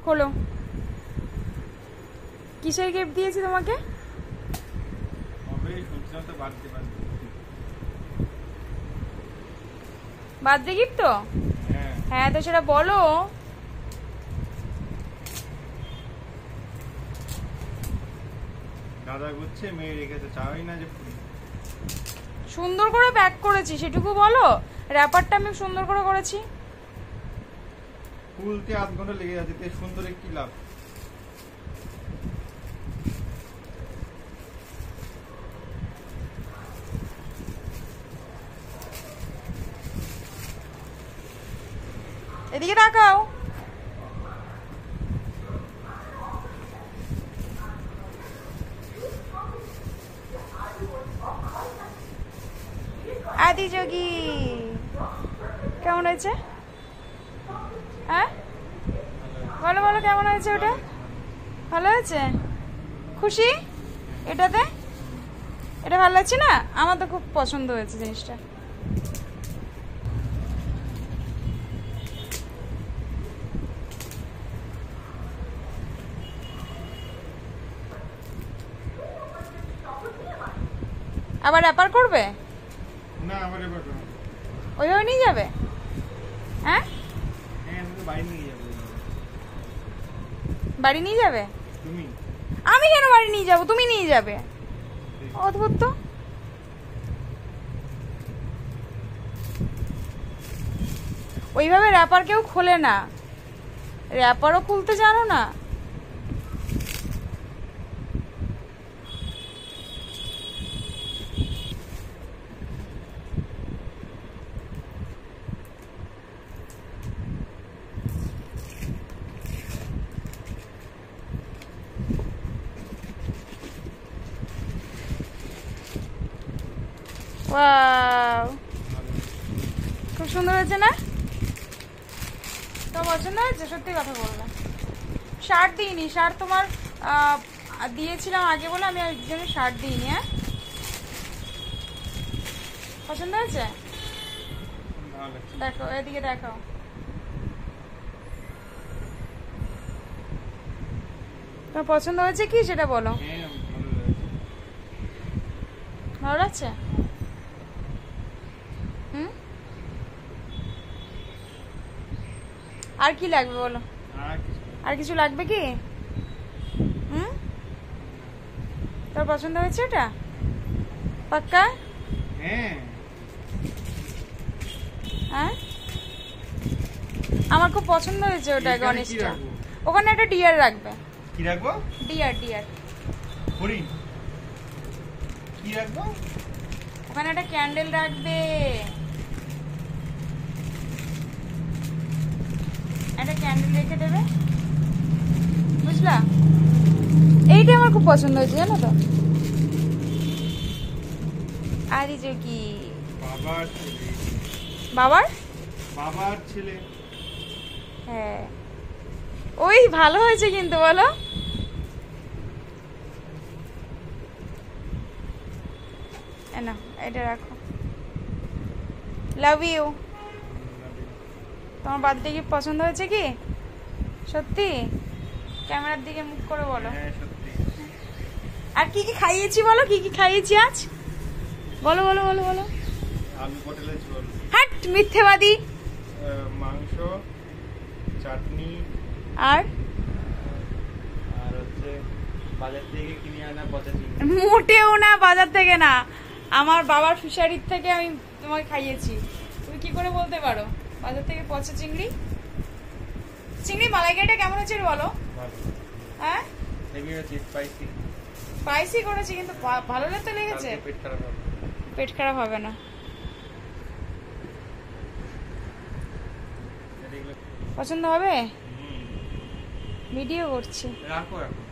খোলো। কিসের গিফট দিয়েছি তোমাকে? বার্থডে গিফট তো? হ্যাঁ, তো সেটা বলো। দাদা গুচ্ছে মেয়ে রেখেছে, চাই না যে ফুল সুন্দর করে প্যাক করেছি সেটুকু বলো। র‍্যাপারটা আমি সুন্দর করে করেছি। ফুলতে আধ ঘন্টা লেগে যাচ্ছে, তে সুন্দর কি লাভ? এদিকে তাকাও। আদি যোগী কেমন হয়েছে? হ্যাঁ বলো বলো, কেমন হয়েছে? ওটা ভালো হয়েছে? খুশি এটাতে? এটা ভালো লাগছে না? আমার তো খুব পছন্দ হয়েছে জিনিসটা। আবার র্যাপার করবে? না, আবার র্যাপার করব। ওইভাবে নিয়ে যাবে? হ্যাঁ, আমি তো বাড়ি নিয়ে যাব। বাড়ি নিয়ে যাবে? তুমি? আমি কেন বাড়ি নিয়ে যাব? তুমি নিয়ে যাবে। অদ্ভুত তো। ওইভাবে র্যাপার কেউ খোলে না। র্যাপারও খুলতে জানো না? ওয়াও, খুব সুন্দর হয়েছে না? তোমার পছন্দ হয়েছে? সত্যি কথা বললাম। শার্ট দিইনি, শার্ট তোমার দিয়েছিলাম আগে বলে আমি একজনের শার্ট দিইনি। হ্যাঁ, পছন্দ হয়েছে? দেখো এদিকে দেখো। তোমার পছন্দ হয়েছে কি সেটা বলো। ভালো লাগছে? হুম, আর কি লাগবে বলো? আর কিছু লাগবে কি? হুম, তোর পছন্দ হয়েছে ওটা? পাক্কা? হ্যাঁ। হ্যাঁ, আমার খুব পছন্দ হয়েছে ওটা। গণেশটা ওখানে একটা ডিয়ার রাখবে। কি রাখবো? Deer deer. হরিণ? কি রাখবো? ওখানে একটা ক্যান্ডেল রাখবে, একটা ক্যান্ডেল রেখে দেবে, বুঝলা? এইটা আমার খুব পছন্দ হয়েছে জানো তো। আরে যোগী বাবার ছেলে। বাবার? বাবার ছেলে। হ্যাঁ, ওই ভালো হয়েছে কিন্তু বলো। না, এটা রাখো। Love you. তোমার বার্থডে গিফট পছন্দ হয়েছে কি সত্যি? ক্যামেরার দিকে মুখ করে বলো। হ্যাঁ সত্যি। আর কি কি খাইয়েছি বলো, কি কি খাইয়েছি আজ বলো বলো বলো বলো। আলু পটলের ঝোল। হাট মিথ্যেবাদী। মাংস, চাটনি আর হচ্ছে বাজার থেকে কিনে আনা পচা চিংড়ি। মোটেও না, বাজার থেকে না, আমার বাবার ফিশারির থেকে আমি তোমাকে খাইয়েছি। তুমি কি করে বলতে পারো বাজার থেকে পচা চিংড়ি? চিংড়ি মালাইকারিটা কেমন হয়েছে বলো? হ্যাঁ, স্পাইসি স্পাইসি করেছি কিন্তু ভালো তো লেগেছে। পেট খারাপ হবে? পেট খারাপ হবে না। পছন্দ হবে? ভিডিও করছি। রাখো এখন।